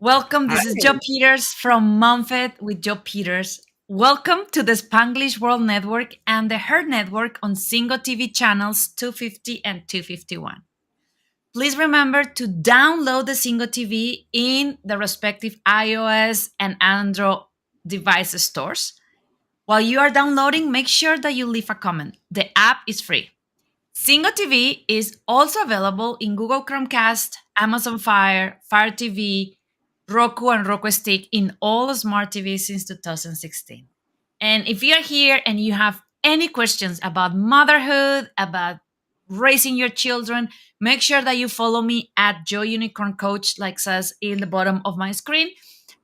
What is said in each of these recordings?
Welcome. Hi. This is Joe Peters from MomFit with Joe Peters. Welcome to the Spanglish World Network and the H.E.R Network on Single TV channels 250 and 251. Please remember to download the Single TV in the respective iOS and Android device stores. While you are downloading, make sure that you leave a comment. The app is free. Single TV is also available in Google Chromecast, Amazon Fire, Fire TV, Roku, and Roku Stick in all smart TVs since 2016. And if you're here and you have any questions about motherhood, about raising your children, make sure that you follow me at Joe Unicorn Coach, like says in the bottom of my screen.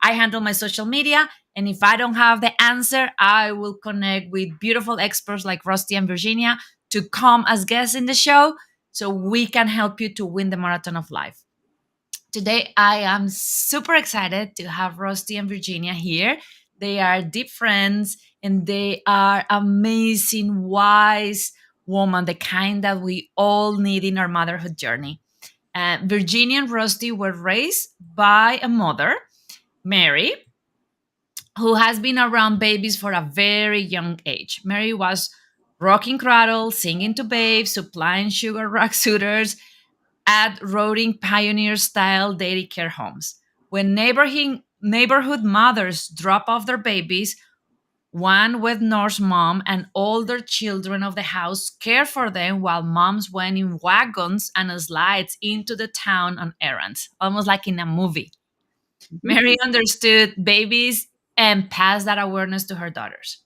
I handle my social media, and if I don't have the answer, I will connect with beautiful experts like Rusti and Virginia to come as guests in the show so we can help you to win the marathon of life. Today, I am super excited to have Rusty and Virginia here. They are deep friends and they are amazing, wise women, the kind that we all need in our motherhood journey. Virginia and Rusty were raised by a mother, Mary, who has been around babies for a very young age. Mary was rocking cradle, singing to babes, supplying sugar rock suitors at roving pioneer style daycare homes. When neighborhood mothers drop off their babies, one with nurse mom and older children of the house care for them while moms went in wagons and slides into the town on errands, almost like in a movie. Mary understood babies and passed that awareness to her daughters.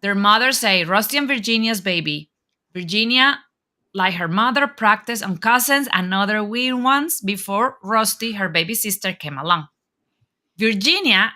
Their mothers say, Rusty and Virginia's baby. Virginia, like her mother, practiced on cousins and other weird ones before Rusty, her baby sister, came along. Virginia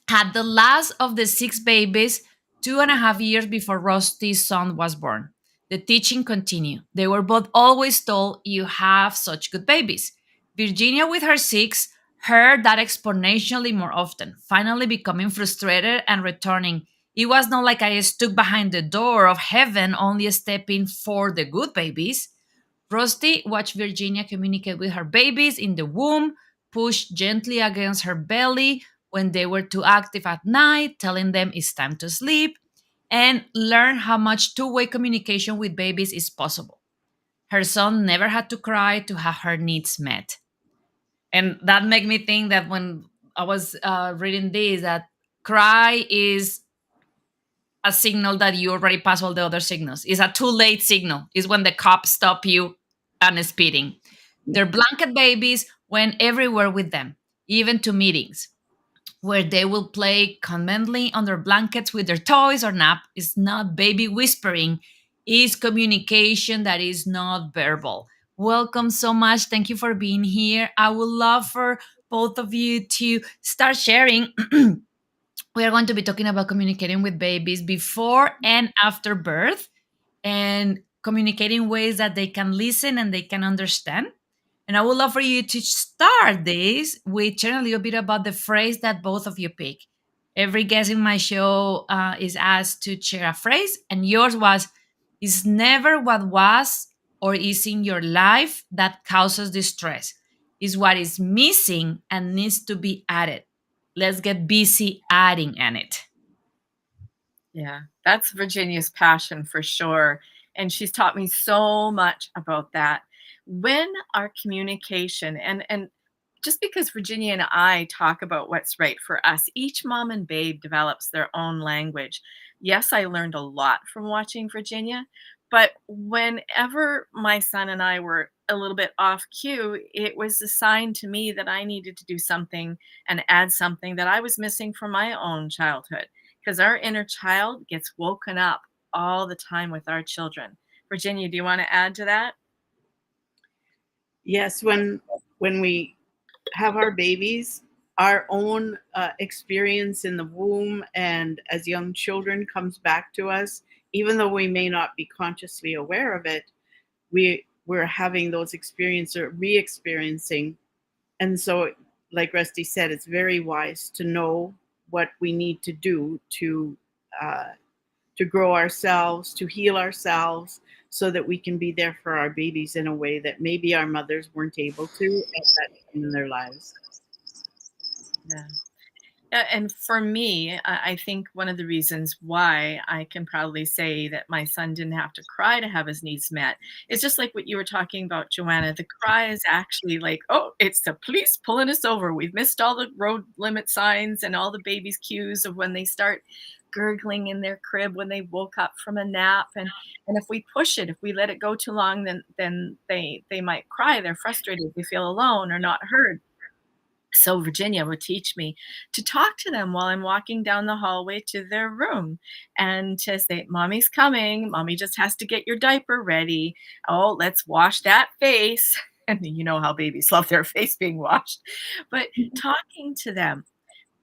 had the last of the six babies 2.5 years before Rusty's son was born. The teaching continued. They were both always told, You have such good babies. Virginia, with her six, heard that exponentially more often, finally becoming frustrated and returning. It was not like I stood behind the door of heaven, only stepping for the good babies. Rusty watched Virginia communicate with her babies in the womb, push gently against her belly when they were too active at night, telling them it's time to sleep, and learn how much two-way communication with babies is possible. Her son never had to cry to have her needs met. And that made me think that when I was reading this, that cry is a signal that you already passed all the other signals. It's a too late signal. It's when the cops stop you and speeding. Their blanket babies went everywhere with them, even to meetings where they will play conveniently under blankets with their toys or nap. Is not baby whispering, is communication that is not verbal. Welcome so much. Thank you for being here. I would love for both of you to start sharing. We are going to be talking about communicating with babies before and after birth and communicating ways that they can listen and they can understand. And I would love for you to start this with sharing a little bit about the phrase that both of you pick. Every guest in my show is asked to share a phrase, and yours was, "Is never what was or is in your life that causes distress. Is what is missing and needs to be added. Let's get busy adding in it." Yeah, that's Virginia's passion for sure. And she's taught me so much about that. When our communication and just because Virginia and I talk about what's right for us, each mom and babe develops their own language. Yes, I learned a lot from watching Virginia, but whenever my son and I were a little bit off cue, it was a sign to me that I needed to do something and add something that I was missing from my own childhood because our inner child gets woken up all the time with our children. Virginia, do you want to add to that? Yes, when we have our babies, our own experience in the womb and as young children comes back to us, even though we may not be consciously aware of it. We're having those experiences or re-experiencing, and so, like Rusty said, it's very wise to know what we need to do uh, to grow ourselves, to heal ourselves, so that we can be there for our babies in a way that maybe our mothers weren't able to at that time in their lives. Yeah. And for me, I think one of the reasons why I can proudly say that my son didn't have to cry to have his needs met is just like what you were talking about, Joanna. The cry is actually like, oh, it's the police pulling us over. We've missed all the road limit signs and all the baby's cues of when they start gurgling in their crib when they woke up from a nap. And if we push it, if we let it go too long, then they might cry. They're frustrated. They feel alone or not heard. So Virginia would teach me to talk to them while I'm walking down the hallway to their room and to say, "Mommy's coming. Mommy just has to get your diaper ready. Oh, let's wash that face." And you know how babies love their face being washed. But talking to them,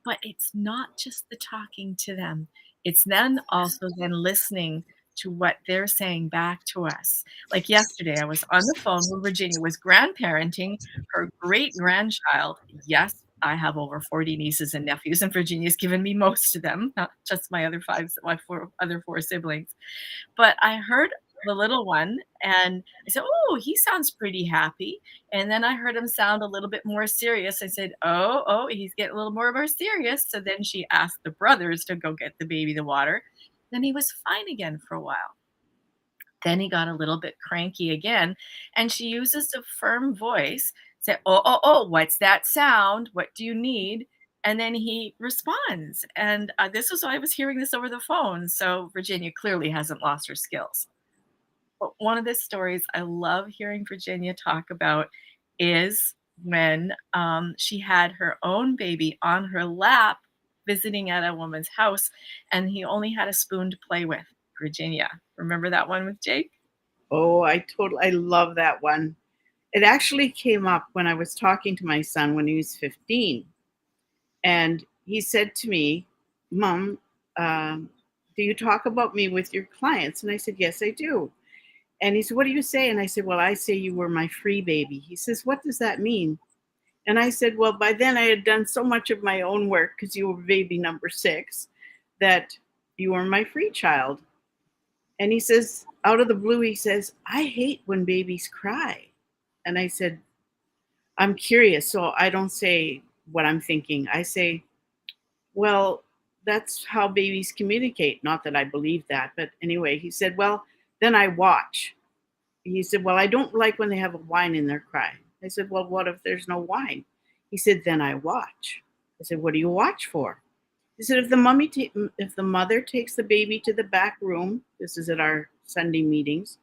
but it's not just the talking to them. It's then also then listening to what they're saying back to us. Like yesterday, I was on the phone where Virginia was grandparenting her great grandchild. Yes, I have over 40 nieces and nephews, and Virginia's given me most of them, not just my four other four siblings. But I heard the little one and I said, "Oh, he sounds pretty happy." And then I heard him sound a little bit more serious. I said, "Oh, oh, he's getting a little more serious." So then she asked the brothers to go get the baby the water. Then he was fine again for a while. Then he got a little bit cranky again, and she uses a firm voice, say, "Oh, oh, oh, what's that sound? What do you need?" And then he responds. And this was I was hearing this over the phone. So Virginia clearly hasn't lost her skills. But one of the stories I love hearing Virginia talk about is when she had her own baby on her lap visiting at a woman's house, and he only had a spoon to play with. Virginia, remember that one with Jake? Oh, I love that one. It actually came up when I was talking to my son when he was 15. And he said to me, "Mom, do you talk about me with your clients?" And I said, "Yes, I do." And he said, "What do you say?" And I said, "Well, I say you were my free baby." He says, "What does that mean?" And I said, "Well, by then I had done so much of my own work because you were baby number 6 that you were my free child." And he says, out of the blue, he says, "I hate when babies cry." And I said, "I'm curious." So I don't say what I'm thinking. I say, "Well, that's how babies communicate." Not that I believe that, but anyway, he said, "Well, then I watch." He said, "Well, I don't like when they have a whine in their cry." I said, "Well, what if there's no whine?" He said, "Then I watch." I said, "What do you watch for?" He said, if the mother takes the baby to the back room, this is at our Sunday meetings,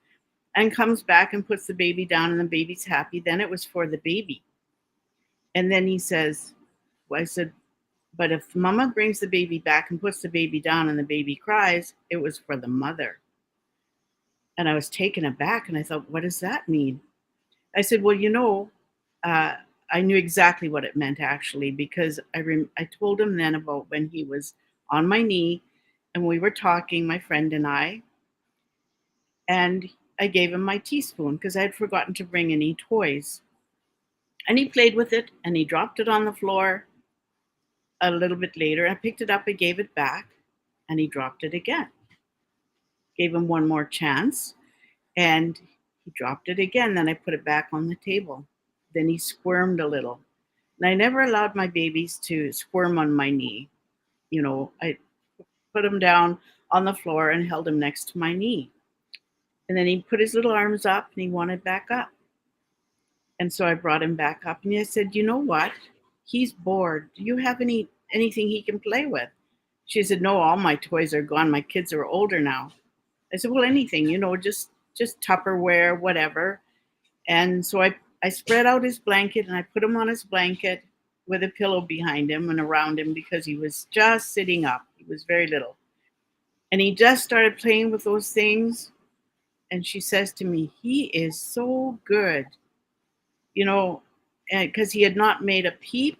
and comes back and puts the baby down and the baby's happy, then it was for the baby." And then he says, well, I said, "But if mama brings the baby back and puts the baby down and the baby cries, it was for the mother." And I was taken aback and I thought, what does that mean? I said, "Well, uh, I knew exactly what it meant actually, because I told him then about when he was on my knee and we were talking, my friend and I gave him my teaspoon because I had forgotten to bring any toys. And he played with it and he dropped it on the floor a little bit later. I picked it up, I gave it back, and he dropped it again. Gave him one more chance, and he dropped it again. Then I put it back on the table. Then he squirmed a little. And I never allowed my babies to squirm on my knee. I put him down on the floor and held him next to my knee. And then he put his little arms up and he wanted back up. And so I brought him back up and I said, "You know what? He's bored. Do you have anything he can play with?" She said, "No, all my toys are gone. My kids are older now." I said, "Well, anything, just Tupperware, whatever." And so I spread out his blanket and I put him on his blanket with a pillow behind him and around him because he was just sitting up. He was very little. And he just started playing with those things. And she says to me, "He is so good," you know, because he had not made a peep.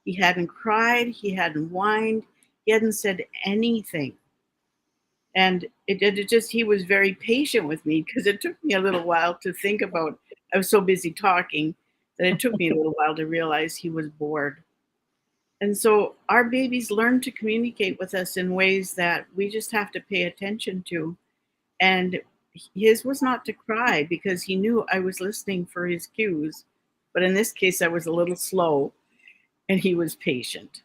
He hadn't cried. He hadn't whined. He hadn't said anything. And it just, he was very patient with me because it took me a little while to think about, I was so busy talking that it took me a little while to realize he was bored. And so our babies learn to communicate with us in ways that we just have to pay attention to. And his was not to cry because he knew I was listening for his cues. But in this case, I was a little slow and he was patient.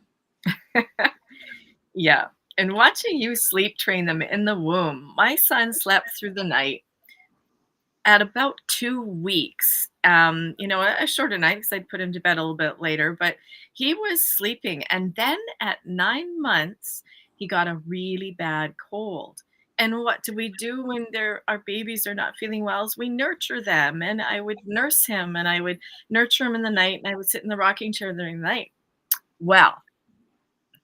Yeah. And watching you sleep train them in the womb, my son slept through the night at about 2 weeks. A shorter night because I'd put him to bed a little bit later, but he was sleeping. And then at 9 months, he got a really bad cold. And what do we do when our babies are not feeling well? Is we nurture them. And I would nurse him and I would nurture him in the night and I would sit in the rocking chair during the night. Well,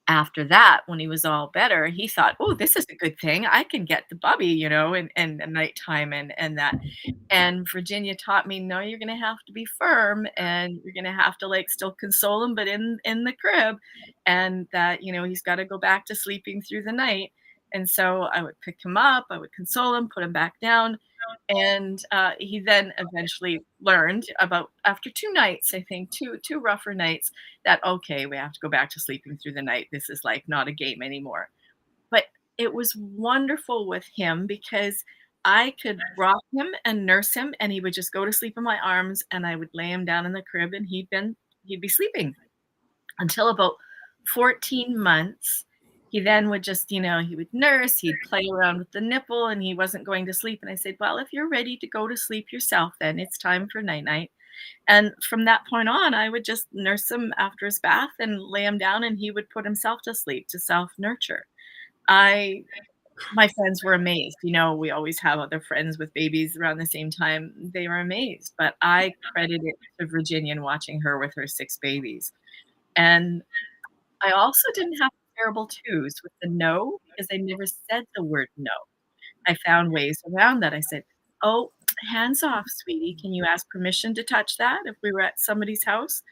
after that, when he was all better, he thought, "Oh, this is a good thing. I can get the bubby, and at nighttime and that." And Virginia taught me, "No, you're gonna have to be firm and you're gonna have to like still console him, but in the crib, and that, he's gotta go back to sleeping through the night." And so I would pick him up, I would console him, put him back down, and he then eventually learned about after 2 nights, I think, two rougher nights, that okay, we have to go back to sleeping through the night. This is like not a game anymore. But it was wonderful with him because I could rock him and nurse him, and he would just go to sleep in my arms, and I would lay him down in the crib, and he'd be sleeping until about 14 months. He then would just, he would nurse, he'd play around with the nipple, and he wasn't going to sleep. And I said, "Well, if you're ready to go to sleep yourself, then it's time for night night." And from that point on, I would just nurse him after his bath and lay him down, and he would put himself to sleep to self nurture. I My friends were amazed. We always have other friends with babies around the same time. They were amazed, but I credit it to Virginia and watching her with her 6 babies. And I also didn't have terrible twos with the no because I never said the word no. I found ways around that. I said, "Oh, hands off, sweetie. Can you ask permission to touch that?" If we were at somebody's house,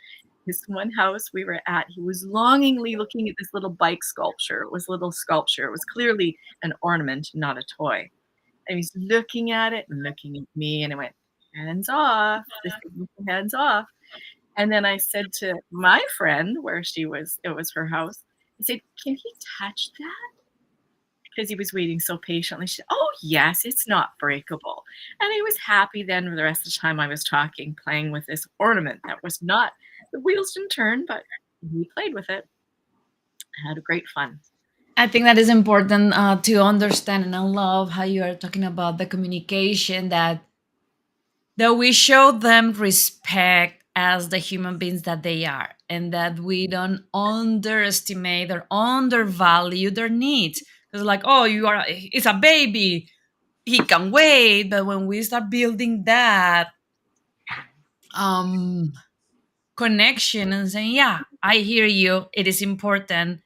this one house we were at, he was longingly looking at this little bike sculpture. It was a little sculpture. It was clearly an ornament, not a toy. And he's looking at it and looking at me, and I went, "Hands off. This is hands off." And then I said to my friend where it was her house, I said, "Can he touch that?" Because he was waiting so patiently. She said, "Oh, yes, it's not breakable." And he was happy then for the rest of the time I was talking, playing with this ornament that was not, the wheels didn't turn, but he played with it. I had a great fun. I think that is important to understand, and I love how you are talking about the communication that we show them respect as the human beings that they are, and that we don't underestimate or undervalue their needs. Because like, oh, it's a baby, he can wait. But when we start building that um connection and saying, yeah, I hear you, it is important,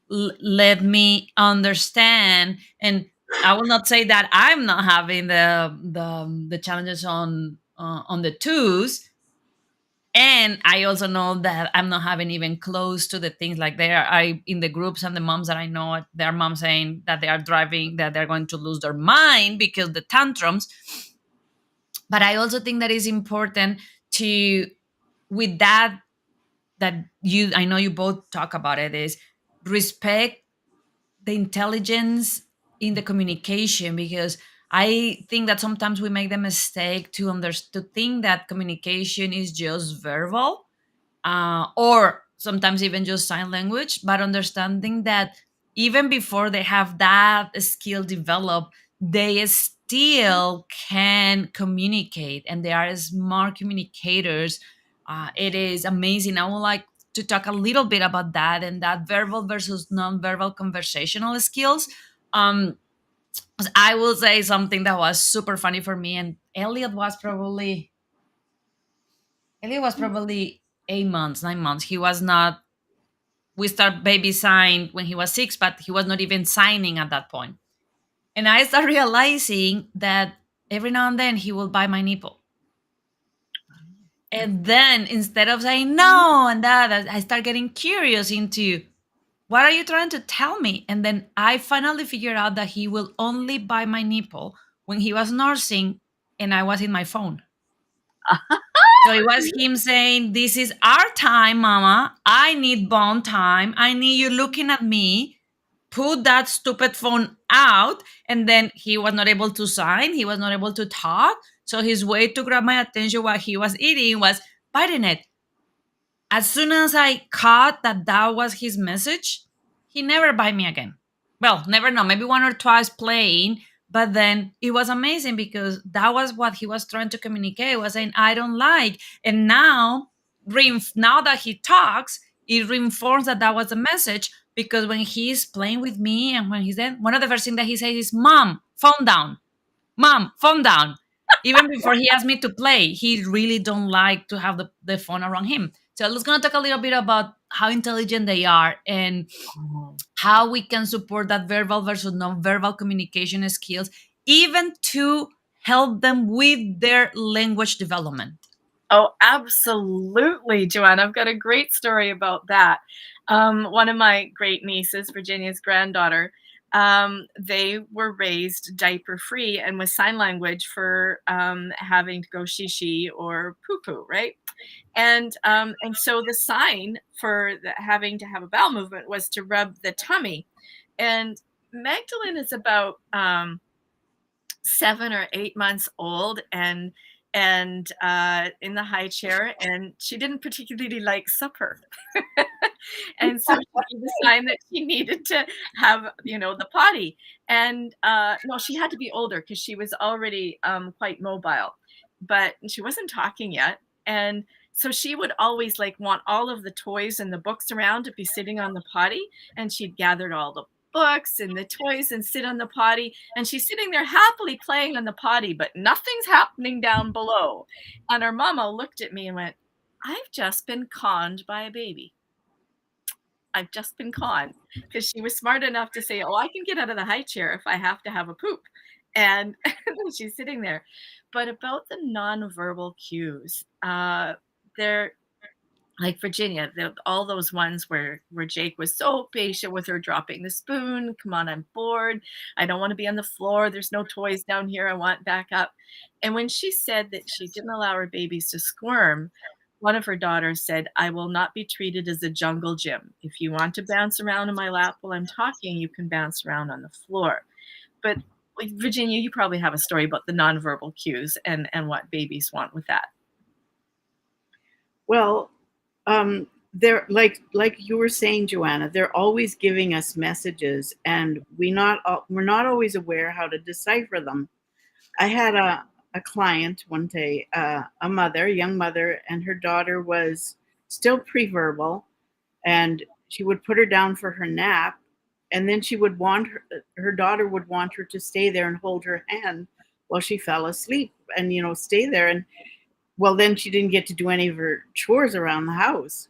let me understand. And I will not say that I'm not having the challenges on the twos, and I also know that I'm not having even close to the things like there. I in the groups and the moms that I know, their moms saying that they are driving, that they're going to lose their mind because the tantrums. But I also think that is important to, with that you, I know you both talk about it, is respect the intelligence in the communication. Because I think that sometimes we make the mistake to think that communication is just verbal, or sometimes even just sign language, but understanding that even before they have that skill developed, they still can communicate and they are smart communicators. It is amazing. I would like to talk a little bit about that, and that verbal versus non-verbal conversational skills. Um, I will say something that was super funny for me, and Elliot was probably 8 months, 9 months. He was not. We start baby signed when he was 6, but he was not even signing at that point. And I start realizing that every now and then he will bite my nipple. And then instead of saying no and that, I start getting curious into, what are you trying to tell me? And then I finally figured out that he will only bite my nipple when he was nursing and I was in my phone. So it was him saying, "This is our time, mama. I need bond time. I need you looking at me. Put that stupid phone out." And then he was not able to sign. He was not able to talk. So his way to grab my attention while he was eating was biting it. As soon as I caught that that was his message, he never bite me again. Well, never know, maybe one or twice playing, but then it was amazing because that was what he was trying to communicate. Was saying I don't like, and now, now that he talks, it reinforces that that was the message. Because when he's playing with me and when he's then one of the first things that he says is, "Mom, phone down. Mom, phone down." Even before he asked me to play, he really don't like to have the phone around him. So let's gonna talk a little bit about how intelligent they are and Oh. how we can support that verbal versus non-verbal communication skills, even to help them with their language development. Oh, absolutely, Joanna. I've got a great story about that. One of my great nieces, Virginia's granddaughter, they were raised diaper free and with sign language for having to go she or poo poo, right? And so the sign for having to have a bowel movement was to rub the tummy. And Magdalene is about 7 or 8 months old, and in the high chair, and she didn't particularly like supper. And so she gave the sign that she needed to have, the potty. And no, she had to be older because she was already quite mobile, but she wasn't talking yet. And so she would always like want all of the toys and the books around to be sitting on the potty, and she'd gathered all the books and the toys and sit on the potty, and she's sitting there happily playing on the potty, but nothing's happening down below. And her mama looked at me and went, "I've just been conned by a baby. I've just been conned," because she was smart enough to say, "Oh, I can get out of the high chair if I have to have a poop." And she's sitting there. But about the nonverbal cues, they're like Virginia, all those ones where Jake was so patient with her dropping the spoon. "Come on, I'm bored. I don't want to be on the floor. There's no toys down here. I want back up." And when she said that she didn't allow her babies to squirm, one of her daughters said, "I will not be treated as a jungle gym. If you want to bounce around in my lap while I'm talking, you can bounce around on the floor." But like, Virginia, you probably have a story about the nonverbal cues and what babies want with that. Well, they're like you were saying, Joanna. They're always giving us messages, and we're not always aware how to decipher them. I had a client one day, a mother, a young mother, and her daughter was still pre-verbal, and she would put her down for her nap, and then she would want her daughter would want her to stay there and hold her hand while she fell asleep, and stay there. And well, then she didn't get to do any of her chores around the house.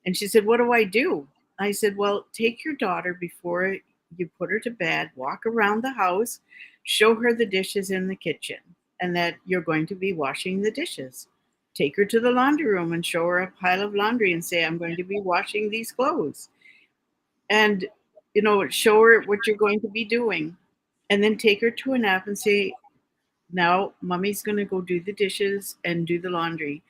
And she said, "What do I do?" I said, "Well, take your daughter before you put her to bed, walk around the house, show her the dishes in the kitchen and that you're going to be washing the dishes. Take her to the laundry room and show her a pile of laundry and say, I'm going to be washing these clothes. And, show her what you're going to be doing. And then take her to a nap and say, now mommy's going to go do the dishes and do the laundry."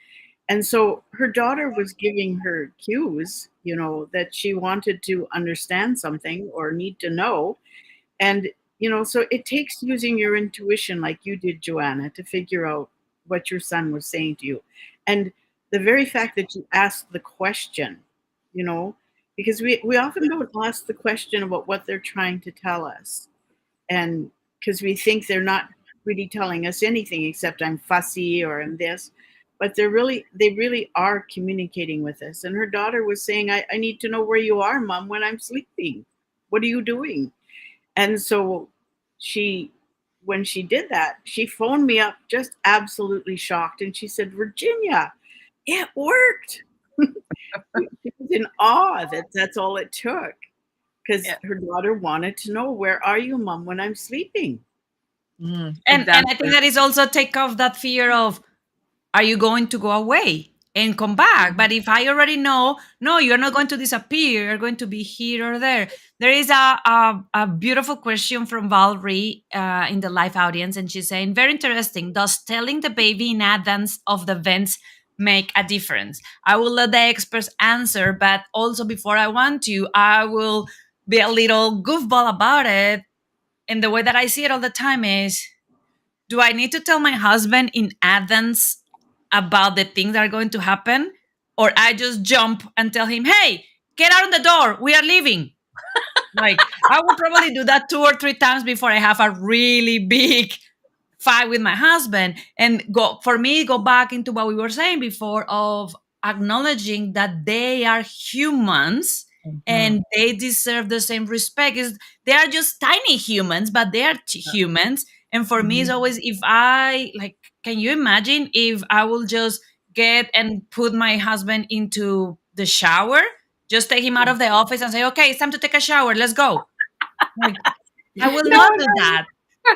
And so her daughter was giving her cues, that she wanted to understand something or need to know. And, so it takes using your intuition like you did, Joanna, to figure out what your son was saying to you. And the very fact that you asked the question, you know, because we often don't ask the question about what they're trying to tell us. And because we think they're not really telling us anything except I'm fussy or I'm this, but they really are communicating with us. And her daughter was saying, I need to know where you are, mom, when I'm sleeping. What are you doing? And so she when she did that, she phoned me up just absolutely shocked, and she said, Virginia, it worked. She was in awe that that's all it took, because Yeah. her daughter wanted to know, where are you, mom, when I'm sleeping? And I think Exactly. that is also take off that fear of, are you going to go away and come back? But if I already know, no, you're not going to disappear, you're going to be here or there. There is a beautiful question from Valerie in the live audience, and she's saying, very interesting. Does telling the baby in advance of the events make a difference? I will let the experts answer, but also before I want to, I will be a little goofball about it. And the way that I see it all the time is, do I need to tell my husband in advance about the things that are going to happen? Or I just jump and tell him, hey, get out of the door, we are leaving. Like I will probably do that 2 or 3 times before I have a really big fight with my husband. And go back into what we were saying before of acknowledging that they are humans Mhm. and they deserve the same respect. Is they are just tiny humans, but they are humans. And for me, it's Mhm. always, if I like, can you imagine if I will just get and put my husband into the shower, just take him out of the office and say, okay, it's time to take a shower, let's go. Like, I will No, not do no. that.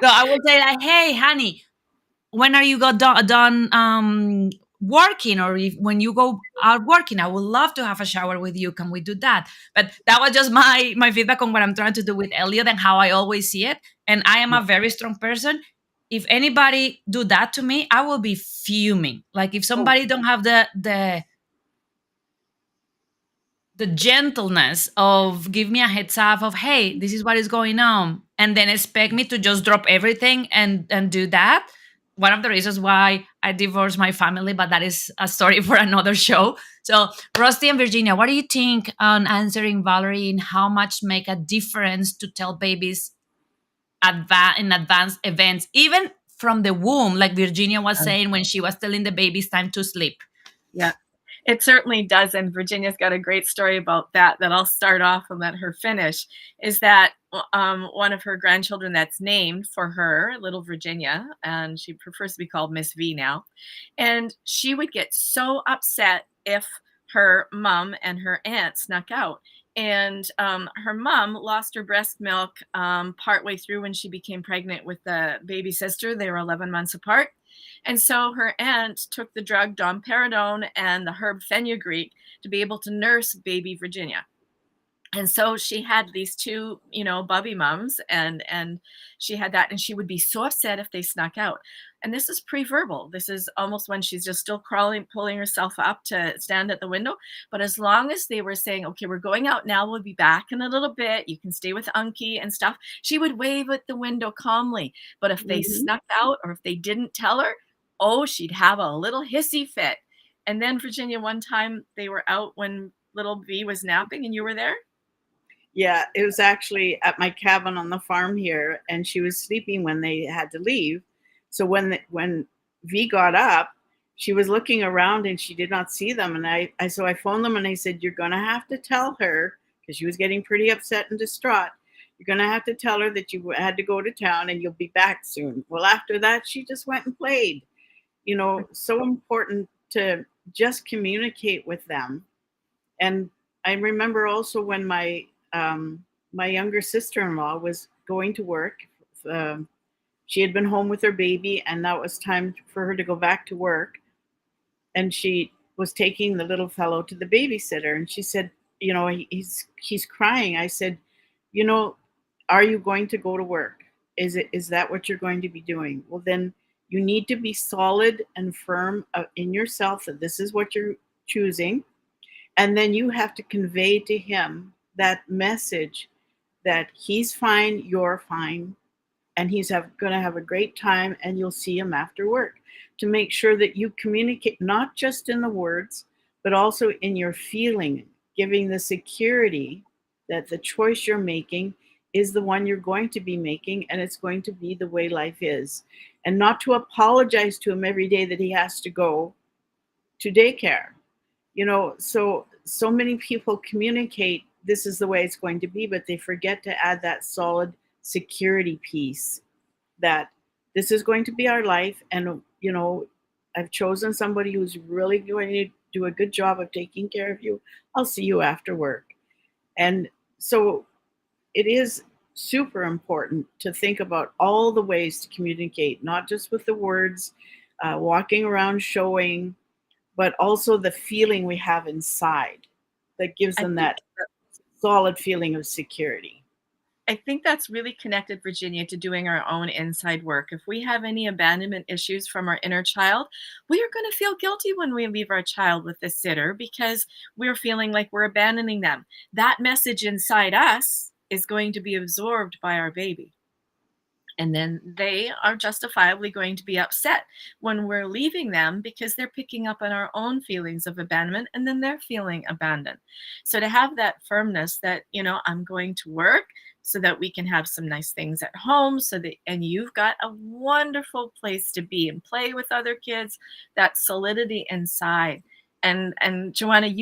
So I will say like, hey, honey, when are you done working, or if, when you go out working, I would love to have a shower with you, can we do that? But that was just my feedback on what I'm trying to do with Elliot and how I always see it. And I am Yeah. a very strong person. If anybody do that to me, I will be fuming. Like if Oh, somebody don't have the gentleness of give me a heads up of, hey, this is what is going on, and then expect me to just drop everything and do that. One of the reasons why I divorced my family, but that is a story for another show. So Rusty and Virginia, what do you think on answering Valerie in how much make a difference to tell babies in advanced events, even from the womb, like Virginia was saying when she was telling the babies time to sleep? yeah. It certainly does, and Virginia's got a great story about that that I'll start off and let her finish. Is that one of her grandchildren that's named for her, little Virginia, and she prefers to be called Miss V now. And she would get so upset if her mom and her aunt snuck out. And her mom lost her breast milk partway through when she became pregnant with the baby sister. They were 11 months apart. And so her aunt took the drug domperidone and the herb fenugreek to be able to nurse baby Virginia. And so she had these two, bubby mums, and she had that, and she would be so upset if they snuck out. And this is pre-verbal. This is almost when she's just still crawling, pulling herself up to stand at the window. But as long as they were saying, okay, we're going out now, we'll be back in a little bit, you can stay with Unky and stuff, she would wave at the window calmly. But if they Mhm. snuck out or if they didn't tell her, oh, she'd have a little hissy fit. And then Virginia, one time they were out when little V was napping and you were there. Yeah, it was actually at my cabin on the farm here, and she was sleeping when they had to leave. So when V got up, she was looking around and she did not see them. And I phoned them and I said, "You're gonna have to tell her," because she was getting pretty upset and distraught. "You're gonna have to tell her that you had to go to town and you'll be back soon." Well, after that, she just went and played. So important to just communicate with them. And I remember also when my younger sister-in-law was going to work. Um, she had been home with her baby, and that was time for her to go back to work. And she was taking the little fellow to the babysitter, and she said, he's crying. I said, you know, "Are you going to go to work? Is that what you're going to be doing? Well, then you need to be solid and firm in yourself that this is what you're choosing, and then you have to convey to him that message that he's fine, you're fine, and he's going to have a great time, and you'll see him after work." To make sure that you communicate not just in the words, but also in your feeling, giving the security that the choice you're making is the one you're going to be making, and it's going to be the way life is. And not to apologize to him every day that he has to go to daycare. So many people communicate this is the way it's going to be, but they forget to add that solid security piece that this is going to be our life. And I've chosen somebody who's really going to do a good job of taking care of you. I'll see you after work. And so it is super important to think about all the ways to communicate, not just with the words, walking around showing, but also the feeling we have inside that gives I them think that solid feeling of security. I think that's really connected, Virginia, to doing our own inside work. If we have any abandonment issues from our inner child, we are going to feel guilty when we leave our child with the sitter because we're feeling like we're abandoning them. That message inside us is going to be absorbed by our baby. And then they are justifiably going to be upset when we're leaving them because they're picking up on our own feelings of abandonment and then they're feeling abandoned. So to have that firmness that, I'm going to work so that we can have some nice things at home so that and you've got a wonderful place to be and play with other kids, that solidity inside. And Joanna,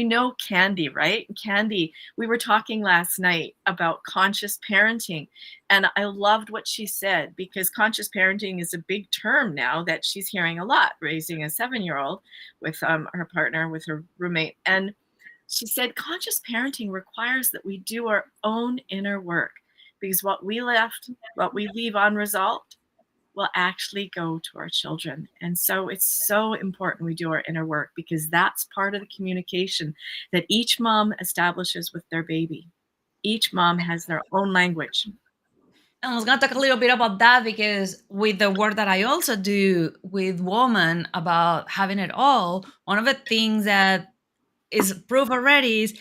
Candy, right? Candy, we were talking last night about conscious parenting. And I loved what she said because conscious parenting is a big term now that she's hearing a lot, raising a 7-year-old with her partner, with her roommate. And she said conscious parenting requires that we do our own inner work because what we leave unresolved will actually go to our children. And so it's so important we do our inner work because that's part of the communication that each mom establishes with their baby. Each mom has their own language. And I was going to talk a little bit about that because with the work that I also do with women about having it all, one of the things that is proof already is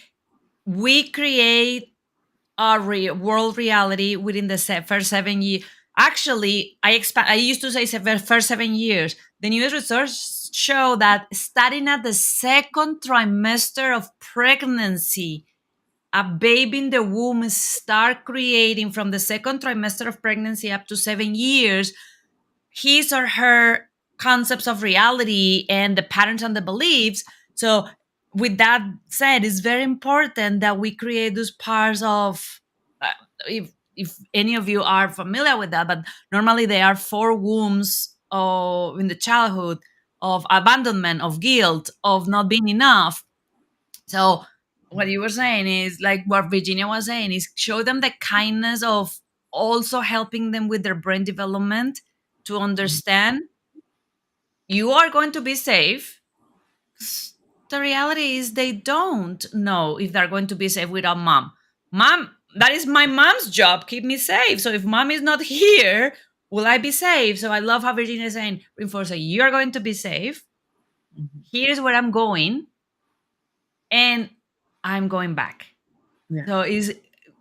we create our world reality within the first 7 years. Actually, I used to say first 7 years. The newest research show that starting at the second trimester of pregnancy, a baby in the womb start creating from the second trimester of pregnancy up to 7 years his or her concepts of reality and the patterns and the beliefs. So, with that said, it's very important that we create those parts of, uh, if any of you are familiar with that, but normally they are four wombs in the childhood of abandonment, of guilt, of not being enough. So what you were saying is like what Virginia was saying is show them the kindness of also helping them with their brain development to understand you are going to be safe. The reality is they don't know if they're going to be safe without mom. Mom, that is my mom's job, keep me safe. So if mom is not here, will I be safe? So I love how Virginia is saying, reinforce, you're going to be safe. Here's where I'm going, and I'm going back. Yeah. So is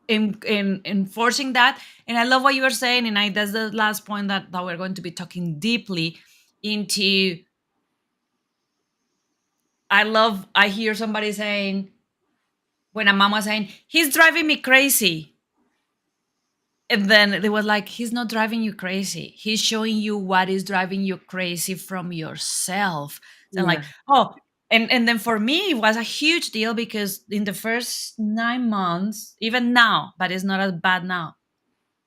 in enforcing that. And I love what you were saying, and that's the last point that we're going to be talking deeply into. I hear somebody saying, when a mom was saying, he's driving me crazy. And then they was like, he's not driving you crazy. He's showing you what is driving you crazy from yourself. So I'm like, Yeah. oh, and then for me, it was a huge deal because in the first 9 months, even now, but it's not as bad now,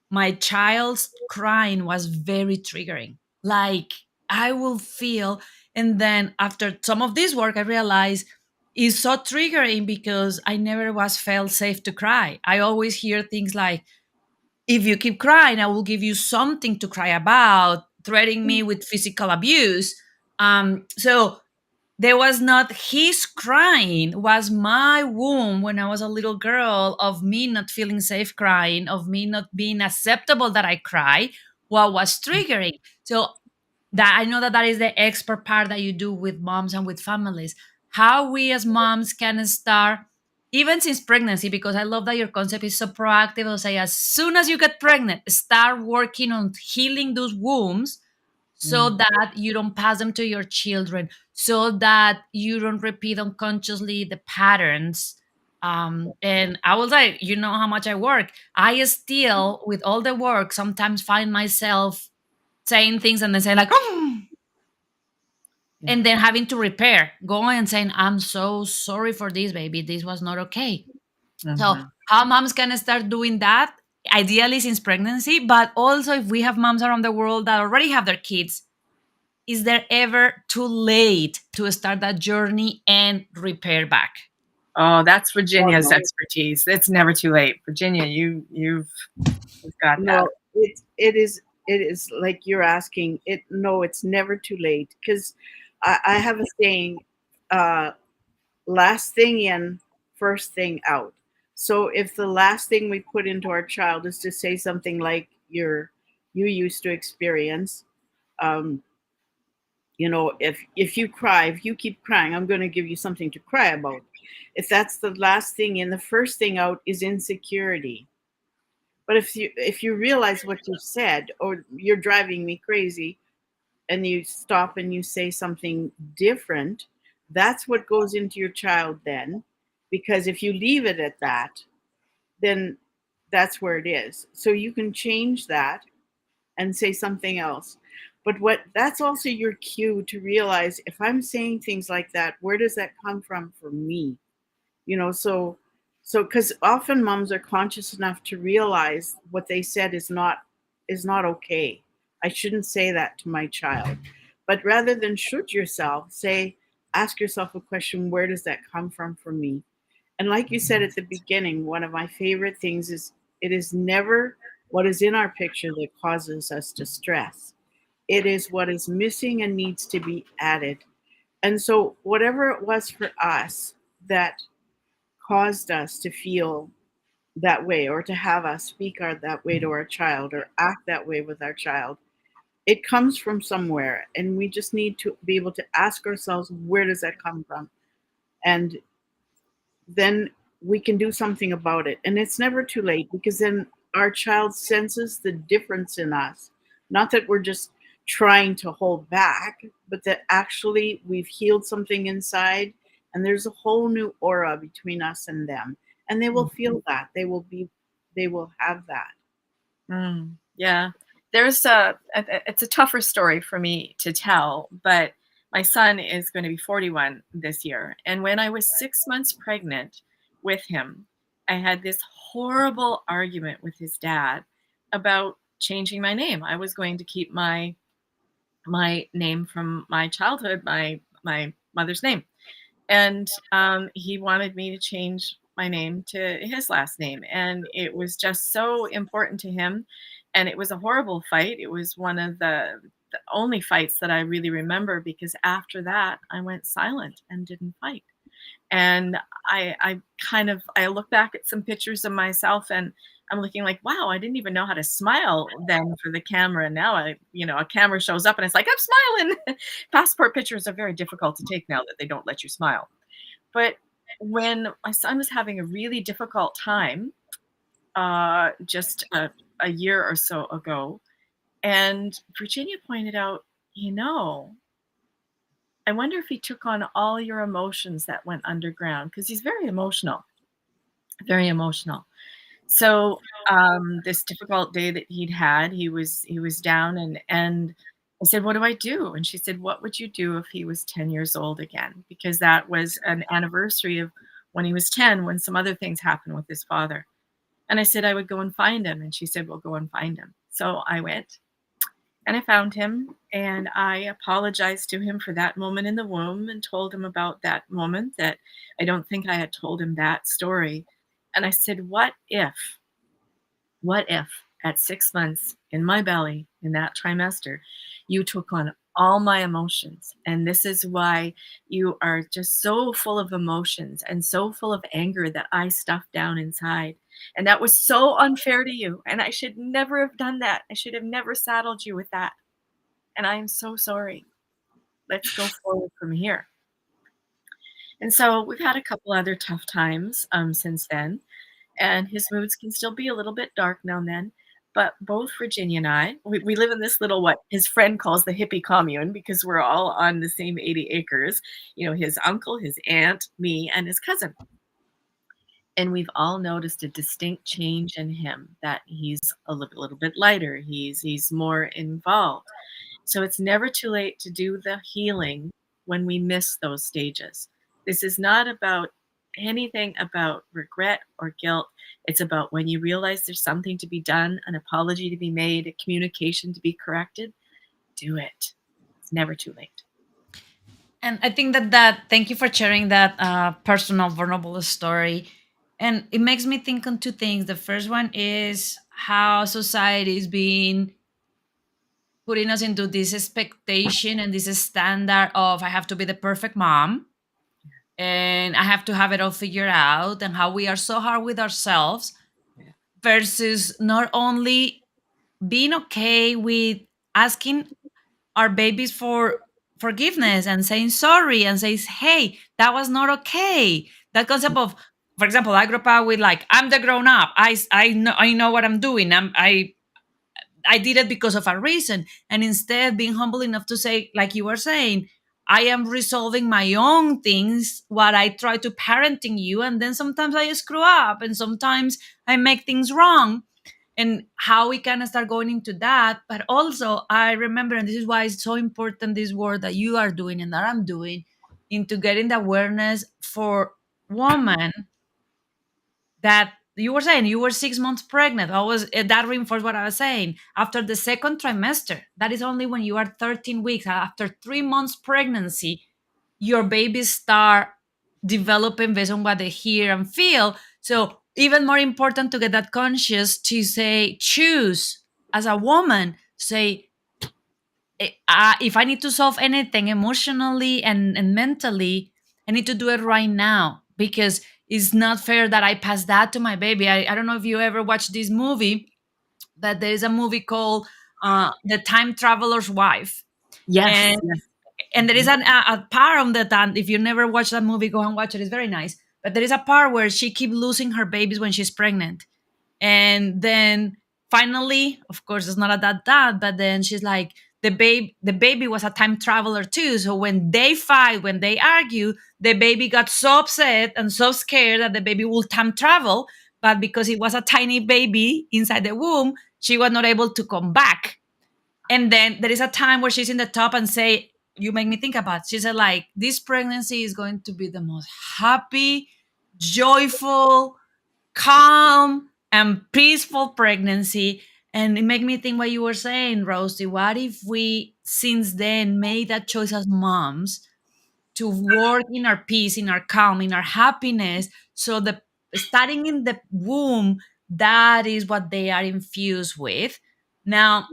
my child's crying was very triggering. Like I will feel, and then after some of this work, I realized it's so triggering because I never was felt safe to cry. I always hear things like, if you keep crying, I will give you something to cry about, threatening me with physical abuse. So there was not his crying, was my womb when I was a little girl of me not feeling safe crying, of me not being acceptable that I cry, what was triggering. So that I know that is the expert part that you do with moms and with families. How we as moms can start even since pregnancy, because I love that your concept is so proactive. I'll say as soon as you get pregnant, start working on healing those wombs so Mm. that you don't pass them to your children, so that you don't repeat unconsciously the patterns. And I will say, you know how much I work. I still, with all the work, sometimes find myself saying things and then say like, "Oh," Yeah. and then having to repair, going and saying, I'm so sorry for this, baby. This was not okay. So Mhm. how moms can start doing that? Ideally since pregnancy, but also if we have moms around the world that already have their kids, is there ever too late to start that journey and repair back? Oh, that's Oh, Virginia's no. expertise. It's never too late. Virginia, you've got that. No, it is like you're asking it. No, it's never too late because I have a saying, uh, last thing in, first thing out. So if the last thing we put into our child is to say something like you used to experience, um, if you cry, if you keep crying, I'm going to give you something to cry about. If that's the last thing in, the first thing out is insecurity. But if you realize what you said, or you're driving me crazy, and you stop and you say something different, that's what goes into your child then. Because if you leave it at that, then that's where it is. So you can change that and say something else. But what that's also your cue to realize, if I'm saying things like that, where does that come from for me? So because often moms are conscious enough to realize what they said is not okay. I shouldn't say that to my child. But rather than shoot yourself, ask yourself a question: where does that come from for me? And like you said at the beginning, one of my favorite things is, it is never what is in our picture that causes us distress. It is what is missing and needs to be added. And so, whatever it was for us that caused us to feel that way, or to have us speak that way to our child, or act that way with our child, it comes from somewhere. And we just need to be able to ask ourselves, where does that come from? And then we can do something about it. And it's never too late, because then our child senses the difference in us. Not that we're just trying to hold back, but that actually we've healed something inside, and there's a whole new aura between us and them. And they will feel that. They will have that. Yeah. It's a tougher story for me to tell, but my son is going to be 41 this year. And when I was 6 months pregnant with him, I had this horrible argument with his dad about changing my name. I was going to keep my name from my childhood, my mother's name. And he wanted me to change my name to his last name, and it was just so important to him. And it was a horrible fight. It was one of the only fights that I really remember, because after that I went silent and didn't fight. And I look back at some pictures of myself, and I'm looking like, wow, I didn't even know how to smile then for the camera. Now a camera shows up and it's like, I'm smiling. Passport pictures are very difficult to take now that they don't let you smile. But when my son was having a really difficult time, just a year or so ago, and Virginia pointed out, I wonder if he took on all your emotions that went underground, because he's very emotional, very emotional. So this difficult day that he'd had, he was down, and I said, "What do I do?" And she said, "What would you do if he was 10 years old again?" Because that was an anniversary of when he was 10, when some other things happened with his father. And I said, "I would go and find him." And she said, "Well, go and find him." So I went and I found him, and I apologized to him for that moment in the womb, and told him about that moment that I don't think I had told him that story. And I said, what if at 6 months in my belly, in that trimester, you took on all my emotions? And this is why you are just so full of emotions and so full of anger that I stuffed down inside. And that was so unfair to you. And I should never have done that. I should have never saddled you with that. And I am so sorry. Let's go forward from here. And so we've had a couple other tough times since then, and his moods can still be a little bit dark now and then. But both Virginia and I, we live in this little, what his friend calls the hippie commune, because we're all on the same 80 acres. His uncle, his aunt, me, and his cousin. And we've all noticed a distinct change in him, that he's a little bit lighter. He's more involved. So it's never too late to do the healing when we miss those stages. This is not about anything about regret or guilt. It's about when you realize there's something to be done, an apology to be made, a communication to be corrected, do it. It's never too late. And I think that thank you for sharing that personal, vulnerable story. And it makes me think on two things. The first one is how society is being putting us into this expectation and this standard of I have to be the perfect mom and I have to have it all figured out, and how we are so hard with ourselves, Yeah. versus not only being okay with asking our babies for forgiveness and saying sorry and says, hey, that was not okay. That concept of for example, I grew up with like, I'm the grown up. I know what I'm doing. I did it because of a reason. And instead being humble enough to say, like you were saying, I am resolving my own things, what I try to parenting you. And then sometimes I screw up and sometimes I make things wrong, and how we can start going into that. But also I remember, and this is why it's so important, this work that you are doing and that I'm doing, into getting the awareness for women, that you were saying you were 6 months pregnant. I was that reinforced what I was saying. After the second trimester, that is only when you are 13 weeks. After 3 months pregnancy, your babies start developing based on what they hear and feel. So even more important to get that conscious to say, choose as a woman, say, if I need to solve anything emotionally and mentally, I need to do it right now, because it's not fair that I pass that to my baby. I don't know if you ever watched this movie, but there is a movie called The Time Traveler's Wife. Yes, And yes. there is Mhm. a part on that. And if you never watched that movie, go and watch it. It's very nice. But there is a part where she keeps losing her babies when she's pregnant, and then finally, of course, it's not at that, but then she's like, the baby was a time traveler too. So when they fight, when they argue, the baby got so upset and so scared that the baby will time travel. But because it was a tiny baby inside the womb, she was not able to come back. And then there is a time where she's in the top and say, you make me think about, she said, like, this pregnancy is going to be the most happy, joyful, calm and peaceful pregnancy. And it made me think what you were saying, Rosie. What if we since then made that choice as moms to work in our peace, in our calm, in our happiness? So the starting in the womb, that is what they are infused with. Now,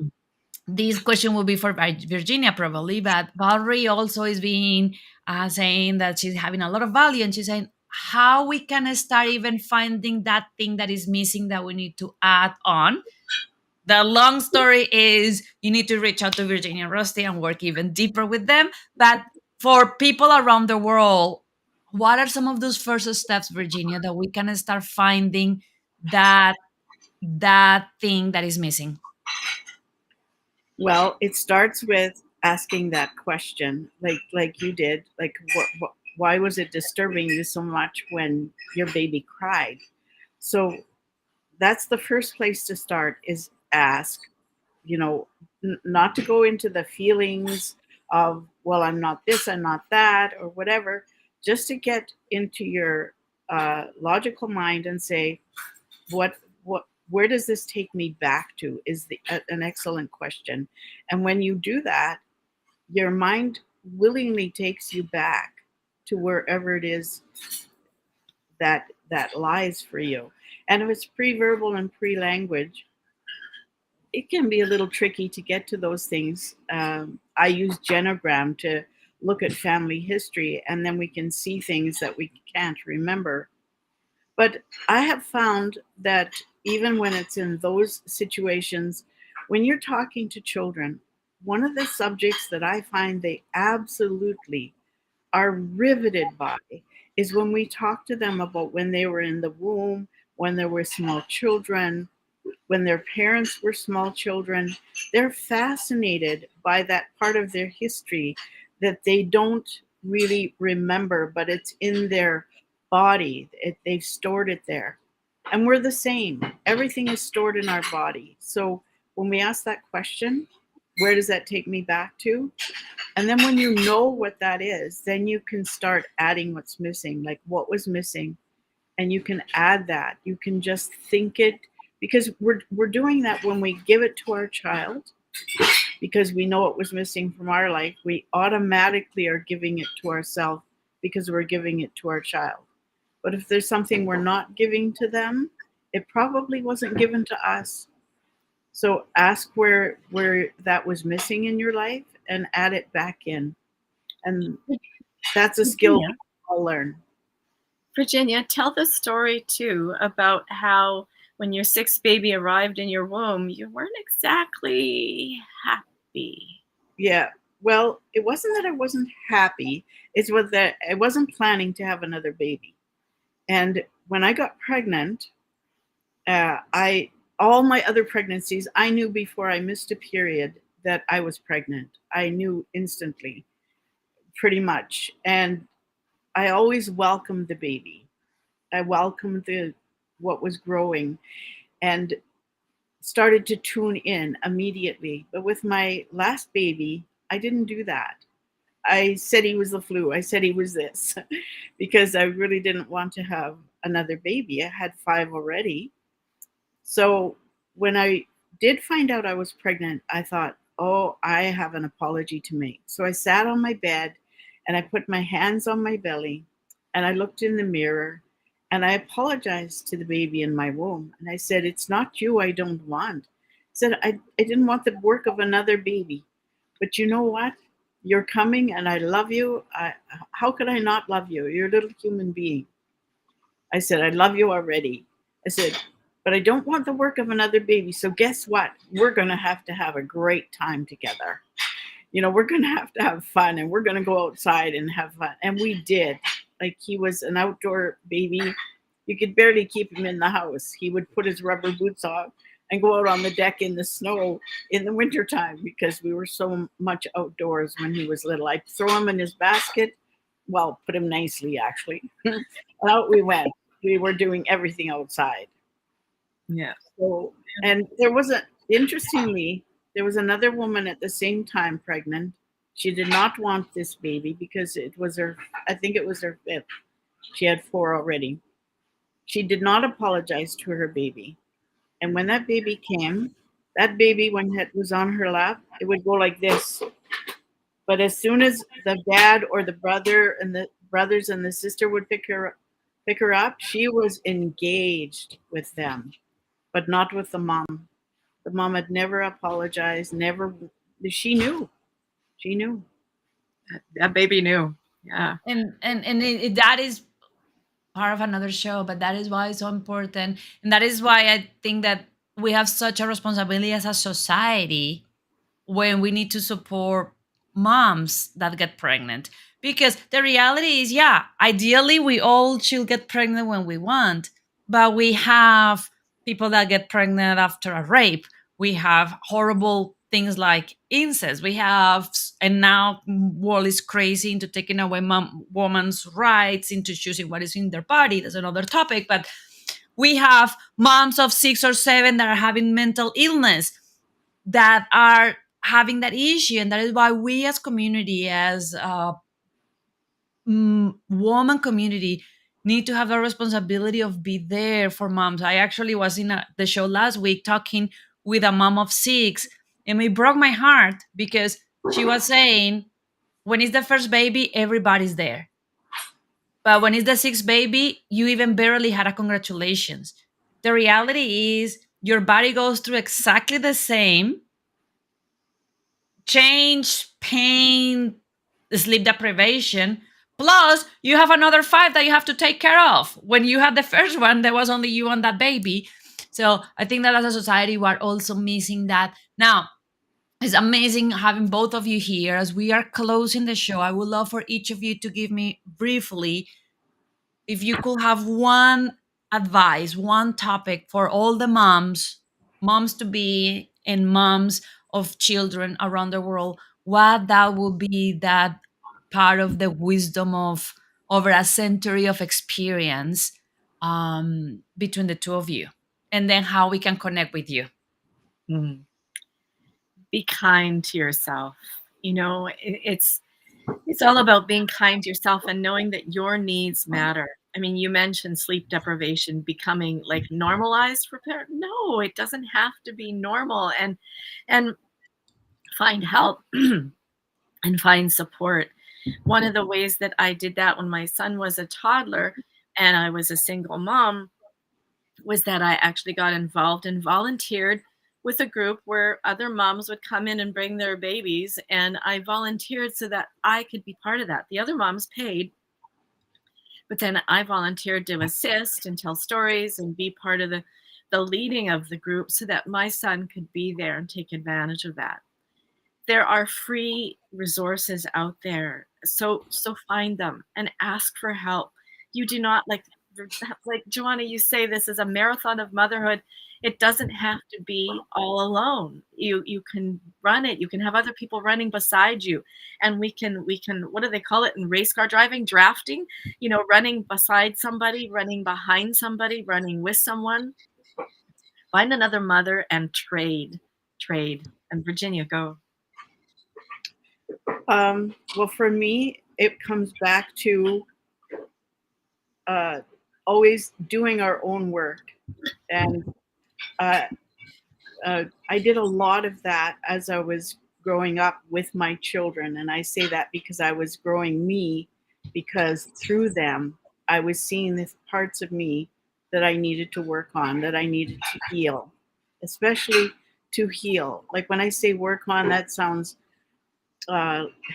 this question will be for Virginia probably, but Valerie also is being saying that she's having a lot of value, and she's saying how we can start even finding that thing that is missing that we need to add on. The long story is you need to reach out to Virginia and Rusty and work even deeper with them. But for people around the world, what are some of those first steps, Virginia, that we can start finding that thing that is missing? Well, it starts with asking that question, like you did, like what why was it disturbing you so much when your baby cried? So that's the first place to start, is ask, you know, not to go into the feelings of, well, I'm not this, I'm not that, or whatever, just to get into your logical mind and say, what where does this take me back to, is an excellent question. And when you do that, your mind willingly takes you back to wherever it is that lies for you. And if it's pre-verbal and pre-language, it can be a little tricky to get to those things. I use genogram to look at family history, and then we can see things that we can't remember. But I have found that even when it's in those situations, when you're talking to children, one of the subjects that I find they absolutely are riveted by is when we talk to them about when they were in the womb, when they were small children, when their parents were small children. They're fascinated by that part of their history that they don't really remember, but it's in their body. They've stored it there. And we're the same. Everything is stored in our body. So when we ask that question, where does that take me back to? And then when you know what that is, then you can start adding what's missing, like what was missing, and you can add that. You can just think it, because we're doing that when we give it to our child, because we know what was missing from our life. We automatically are giving it to ourselves because we're giving it to our child. But if there's something we're not giving to them, it probably wasn't given to us. So ask where that was missing in your life and add it back in. And that's a skill we Virginia, all learn. Virginia, tell the story too about how when your sixth baby arrived in your womb, you weren't exactly happy. Yeah. Well, it wasn't that I wasn't happy. It's what that I wasn't planning to have another baby. And when I got pregnant, I all my other pregnancies, I knew before I missed a period that I was pregnant. I knew instantly, pretty much. And I always welcomed the baby. I welcomed the what was growing and started to tune in immediately. But with my last baby, I didn't do that. I said he was the flu. I said he was this because I really didn't want to have another baby. I had 5 already. So when I did find out I was pregnant, I thought, oh, I have an apology to make. So I sat on my bed and I put my hands on my belly and I looked in the mirror and I apologized to the baby in my womb. And I said, it's not you I don't want. I said, I didn't want the work of another baby. But you know what? You're coming and I love you. How could I not love you? You're a little human being. I said, I love you already. I said, but I don't want the work of another baby. So guess what? We're going to have a great time together. We're going to have fun and we're going to go outside and have fun. And we did. Like he was an outdoor baby. You could barely keep him in the house. He would put his rubber boots on and go out on the deck in the snow in the wintertime because we were so much outdoors when he was little. I'd throw him in his basket. Well, put him nicely, actually. And out we went. We were doing everything outside. Yeah. So, and there was interestingly, there was another woman at the same time pregnant. She did not want this baby because it was her, I think it was her fifth. She had 4 already. She did not apologize to her baby. And when that baby came, that baby, when it was on her lap, it would go like this. But as soon as the dad or the brother and the brothers and the sister would pick her up, she was engaged with them, but not with the mom. The mom had never apologized, never. She knew. She knew. That baby knew. Yeah. That is part of another show, but that is why it's so important, and that is why I think that we have such a responsibility as a society when we need to support moms that get pregnant, because the reality is, yeah, ideally we all should get pregnant when we want, but we have people that get pregnant after a rape. We have horrible things like incest. We have, and now world is crazy into taking away women's rights into choosing what is in their body. That's another topic. But we have moms of 6 or 7 that are having mental illness, that are having that issue. And that is why we as community, as woman community, need to have the responsibility of be there for moms. I actually was in the show last week talking with a mom of 6, and it broke my heart because she was saying, when it's the first baby, everybody's there. But when it's the 6th baby, you even barely had a congratulations. The reality is your body goes through exactly the same change, pain, sleep deprivation. Plus, you have another 5 that you have to take care of. When you had the first one, there was only you and that baby. So I think that as a society, we're also missing that. Now, it's amazing having both of you here. As we are closing the show, I would love for each of you to give me briefly, if you could have one advice, one topic for all the moms to be, and moms of children around the world, what that would be, that part of the wisdom of over a century of experience, between the two of you, and then how we can connect with you. Mm. Be kind to yourself. It's all about being kind to yourself and knowing that your needs matter. I mean, you mentioned sleep deprivation becoming like normalized for parents. No, it doesn't have to be normal. And find help and find support. One of the ways that I did that when my son was a toddler and I was a single mom was that I actually got involved and volunteered with a group where other moms would come in and bring their babies, and I volunteered so that I could be part of that. The other moms paid, but then I volunteered to assist and tell stories and be part of the leading of the group so that my son could be there and take advantage of that. There are free resources out there, so find them and ask for help. You do not, like like Joanna, you say this is a marathon of motherhood. It doesn't have to be all alone. You can run it. You can have other people running beside you, and we can what do they call it in race car driving? Drafting. Running beside somebody, running behind somebody, running with someone. Find another mother and trade. And Virginia, go. Well, for me, it comes back to uh, always doing our own work. And uh, I did a lot of that as I was growing up with my children. And I say that because I was growing me, because through them, I was seeing the parts of me that I needed to work on, that I needed to heal, especially to heal. Like when I say work on, that sounds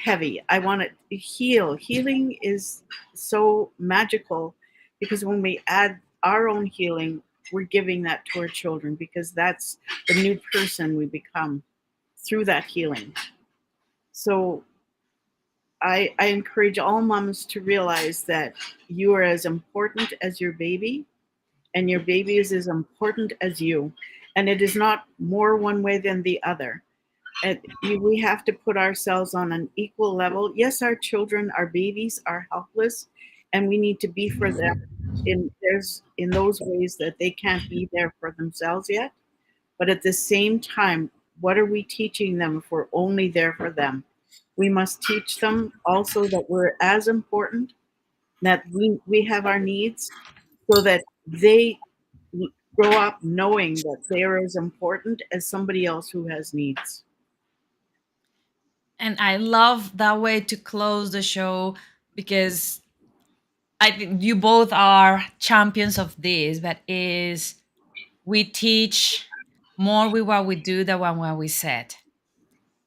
heavy. I want to heal. Healing is so magical because when we add our own healing, we're giving that to our children because that's the new person we become through that healing. So I encourage all moms to realize that you are as important as your baby, and your baby is as important as you. And it is not more one way than the other. And we have to put ourselves on an equal level. Yes, our children, our babies are helpless, and we need to be for them in those ways that they can't be there for themselves yet. But at the same time, what are we teaching them if we're only there for them? We must teach them also that we're as important, that we have our needs, so that they grow up knowing that they are as important as somebody else who has needs. And I love that way to close the show because I think you both are champions of this. That is, we teach more with what we do than what we said.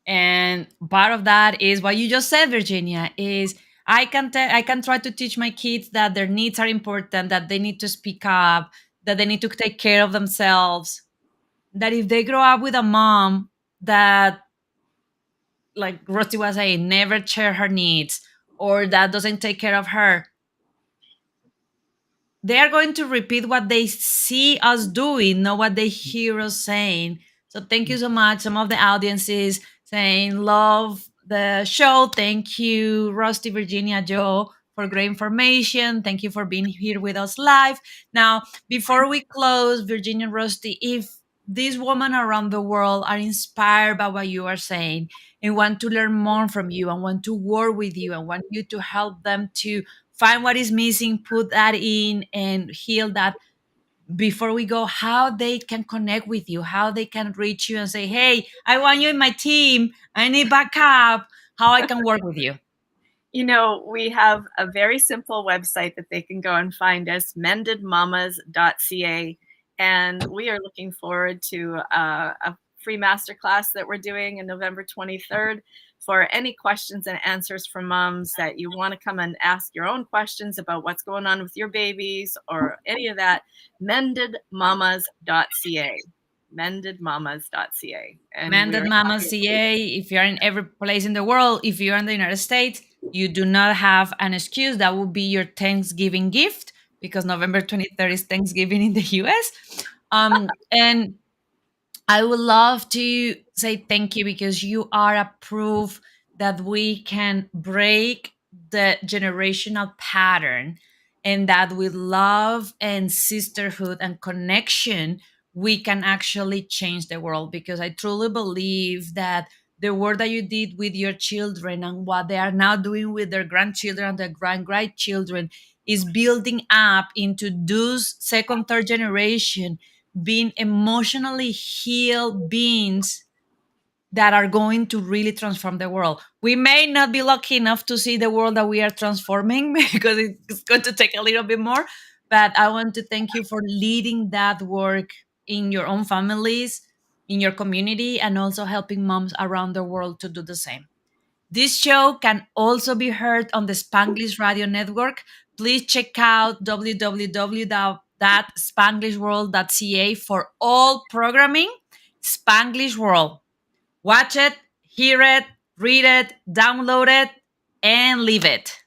And part of that is what you just said, Virginia, is I can try to teach my kids that their needs are important, that they need to speak up, that they need to take care of themselves. That if they grow up with a mom that, like Rusti was saying, never share her needs or that doesn't take care of her, they are going to repeat what they see us doing, not what they hear us saying. So thank you so much. Some of the audiences saying love the show. Thank you, Rusty, Virginia, Joe, for great information. Thank you for being here with us live. Now, before we close, Virginia, Rusty, if these women around the world are inspired by what you are saying and want to learn more from you and want to work with you and want you to help them to find what is missing, put that in, and heal that. Before we go, how they can connect with you, how they can reach you and say, hey, I want you in my team, I need backup, how I can work with you. We have a very simple website that they can go and find us, mendedmamas.ca. And we are looking forward to a free masterclass that we're doing on November 23rd for any questions and answers from moms that you want to come and ask your own questions about what's going on with your babies or any of that. Mendedmamas.ca. Mendedmamas.ca. And we Mandate are Mama happy. CA, if you're in every place in the world, if you're in the United States, you do not have an excuse. That would be your Thanksgiving gift because November 23rd is Thanksgiving in the US. And I would love to say thank you because you are a proof that we can break the generational pattern and that with love and sisterhood and connection, we can actually change the world. Because I truly believe that the work that you did with your children and what they are now doing with their grandchildren and their grandchildren is building up into those second, third generation being emotionally healed beings that are going to really transform the world. We may not be lucky enough to see the world that we are transforming because it's going to take a little bit more. But I want to thank you for leading that work in your own families, in your community, and also helping moms around the world to do the same. This show can also be heard on the Spanglish Radio Network. Please check out www.spanglishworld.ca for all programming. Spanglish World. Watch it, hear it, read it, download it, and leave it.